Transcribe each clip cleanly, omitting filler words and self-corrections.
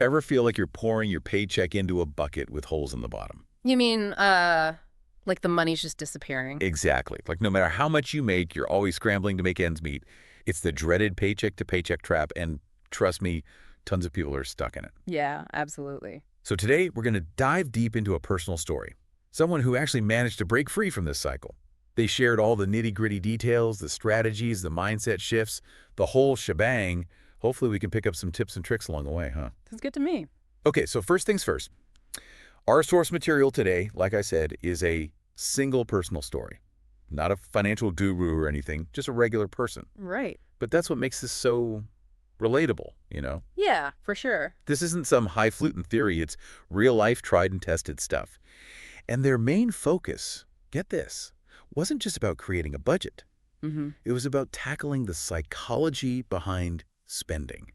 Ever feel like you're pouring your paycheck into a bucket with holes in the bottom? You mean, like the money's just disappearing? Exactly. Like no matter how much you make, you're always scrambling to make ends meet. It's the dreaded paycheck-to-paycheck trap, and trust me, tons of people are stuck in it. Yeah, absolutely. So today, we're going to dive deep into a personal story. Someone who actually managed to break free from this cycle. They shared all the nitty-gritty details, the strategies, the mindset shifts, the whole shebang. Hopefully, we can pick up some tips and tricks along the way, huh? Sounds good to me. Okay, so first things first. Our source material today, like I said, is a single personal story. Not a financial guru or anything, just a regular person. Right. But that's what makes this so relatable, you know? Yeah, for sure. This isn't some highfalutin theory, it's real-life, tried and tested stuff. And their main focus, get this, wasn't just about creating a budget. Mm-hmm. It was about tackling the psychology behind spending.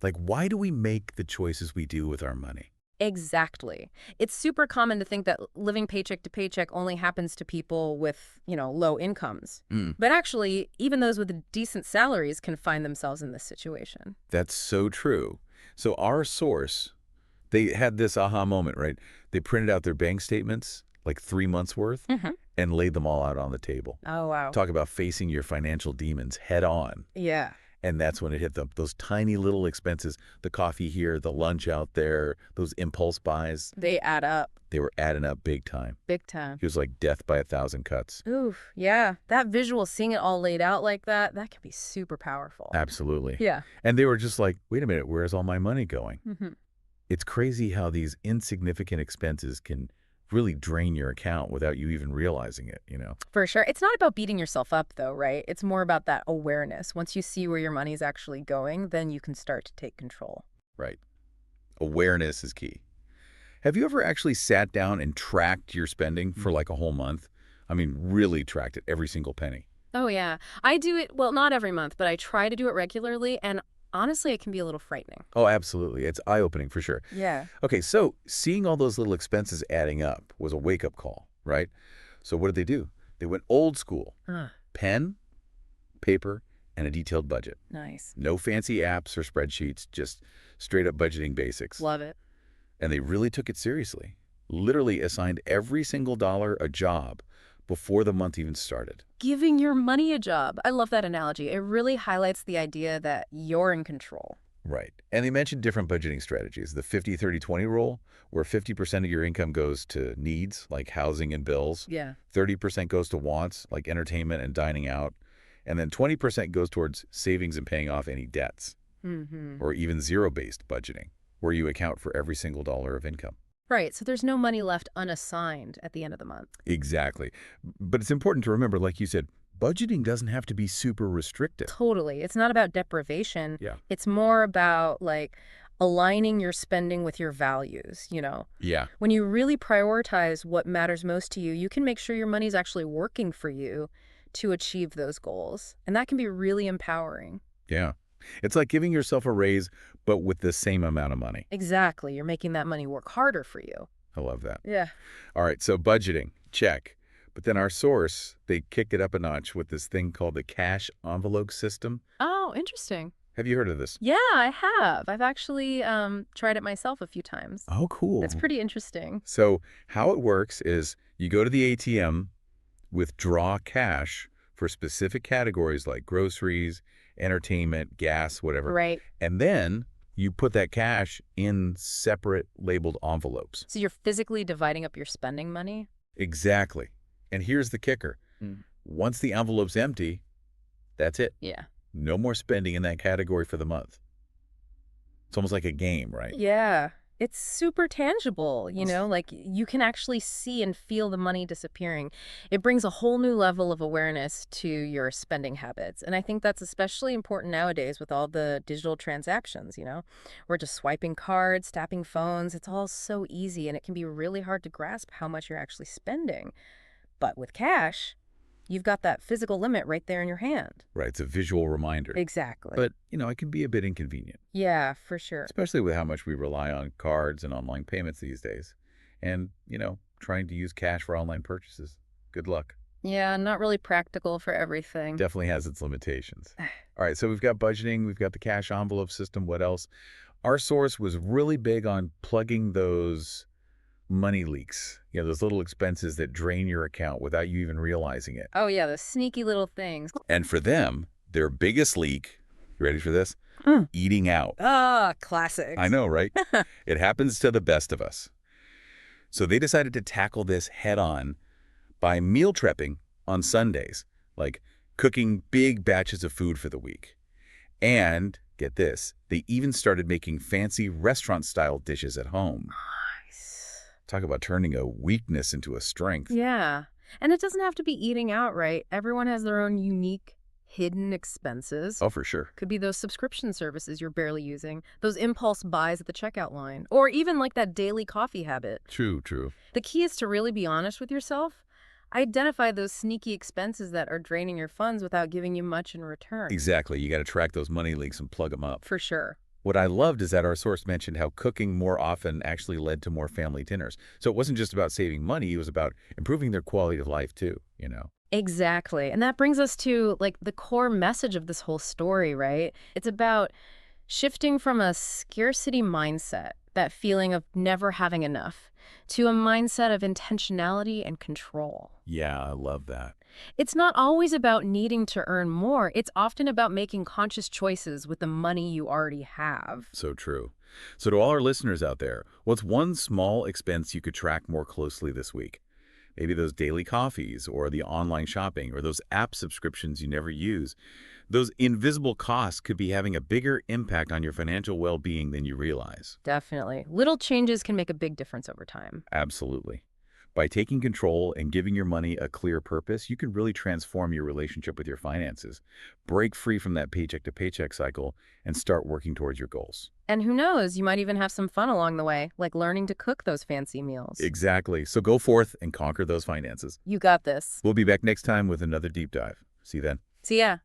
Like, why do we make the choices we do with our money? Exactly. It's super common to think that living paycheck to paycheck only happens to people with, low incomes. Mm, But actually, even those with decent salaries can find themselves in this situation. that's so true. So our source, they had this aha moment, right? They printed out their bank statements, like 3 months worth, Mm-hmm. and laid them all out on the table. Oh, wow. Talk about facing your financial demons head on. Yeah. And that's when it hit them. Those tiny little expenses, the coffee here, the lunch out there, those impulse buys, They add up they were adding up big time. big time. It was like death by 1,000 cuts. Oof. Yeah. That visual, seeing it all laid out like that can be super powerful. Absolutely. Yeah. And they were just like, wait a minute, where's all my money going? Mm-hmm. It's crazy how these insignificant expenses can really drain your account without you even realizing it, you know? For sure. It's not about beating yourself up, though, right? It's more about that awareness. Once you see where your money's actually going, then you can start to take control. Right. Awareness is key. Have you ever actually sat down and tracked your spending for like a whole month? I mean, really tracked it, every single penny. Oh, yeah. I do it, well, not every month, but I try to do it regularly. And honestly, it can be a little frightening. Oh, absolutely. It's eye-opening for sure. Yeah. Okay, so seeing all those little expenses adding up was a wake-up call, right? So what did they do? They went old school. Pen, paper, and a detailed budget. Nice. No fancy apps or spreadsheets, just straight-up budgeting basics. Love it. And they really took it seriously. Literally assigned every single dollar a job before the month even started. Giving your money a job. I love that analogy. It really highlights the idea that you're in control. Right. And they mentioned different budgeting strategies. The 50-30-20 rule, where 50% of your income goes to needs, like housing and bills. Yeah. 30% goes to wants, like entertainment and dining out. And then 20% goes towards savings and paying off any debts. Mm-hmm. Or even zero-based budgeting, where you account for every single dollar of income. Right. So there's no money left unassigned at the end of the month. Exactly. But it's important to remember, like you said, budgeting doesn't have to be super restrictive. Totally. It's not about deprivation. Yeah. It's more about like aligning your spending with your values, Yeah. When you really prioritize what matters most to you, you can make sure your money's actually working for you to achieve those goals. And that can be really empowering. Yeah. It's like giving yourself a raise, but with the same amount of money. Exactly. You're making that money work harder for you. I love that. Yeah. All right, so budgeting, check. But then our source, they kicked it up a notch with this thing called the cash envelope system. Oh, interesting. Have you heard of this? Yeah, I have. I've actually tried it myself a few times. Oh, cool. It's pretty interesting. So how it works is you go to the ATM, withdraw cash for specific categories like groceries, entertainment, gas, whatever. Right. And then you put that cash in separate labeled envelopes. So you're physically dividing up your spending money? Exactly. And here's the kicker. Once the envelope's empty, that's it. Yeah. No more spending in that category for the month. It's almost like a game, right? Yeah. It's super tangible, like you can actually see and feel the money disappearing. It brings a whole new level of awareness to your spending habits. And I think that's especially important nowadays with all the digital transactions, We're just swiping cards, tapping phones. It's all so easy and it can be really hard to grasp how much you're actually spending. But with cash, you've got that physical limit right there in your hand. Right. It's a visual reminder. Exactly. But, it can be a bit inconvenient, Yeah, for sure. especially with how much we rely on cards and online payments these days. And, trying to use cash for online purchases. Good luck. Yeah, not really practical for everything. Definitely has its limitations. All right, so we've got budgeting, we've got the cash envelope system. What else? Our source was really big on plugging those money leaks, those little expenses that drain your account without you even realizing it. Oh, yeah, the sneaky little things. And for them, their biggest leak, you ready for this? Mm. Eating out. Ah, I classics. know, right? It happens to the best of us. So they decided to tackle this head on by meal prepping on Sundays, like cooking big batches of food for the week. And, get this, they even started making fancy restaurant-style dishes at home. Nice. Talk about turning a weakness into a strength. Yeah. And it doesn't have to be eating out, right? Everyone has their own unique hidden expenses. Oh, for sure. Could be those subscription services you're barely using, those impulse buys at the checkout line, or even like that daily coffee habit. True, true. The key is to really be honest with yourself. Identify those sneaky expenses that are draining your funds without giving you much in return. Exactly. You got to track those money leaks and plug them up. For sure. What I loved is that our source mentioned how cooking more often actually led to more family dinners. So it wasn't just about saving money, it was about improving their quality of life too. Exactly. And that brings us to like the core message of this whole story, right? It's about shifting from a scarcity mindset, that feeling of never having enough, to a mindset of intentionality and control. Yeah, I love that. It's not always about needing to earn more. It's often about making conscious choices with the money you already have. So true. So to all our listeners out there, what's one small expense you could track more closely this week? Maybe those daily coffees or the online shopping or those app subscriptions you never use. Those invisible costs could be having a bigger impact on your financial well-being than you realize. Definitely. Little changes can make a big difference over time. Absolutely. By taking control and giving your money a clear purpose, you can really transform your relationship with your finances, break free from that paycheck-to-paycheck cycle, and start working towards your goals. And who knows, you might even have some fun along the way, like learning to cook those fancy meals. Exactly. So go forth and conquer those finances. You got this. We'll be back next time with another deep dive. See you then. See ya.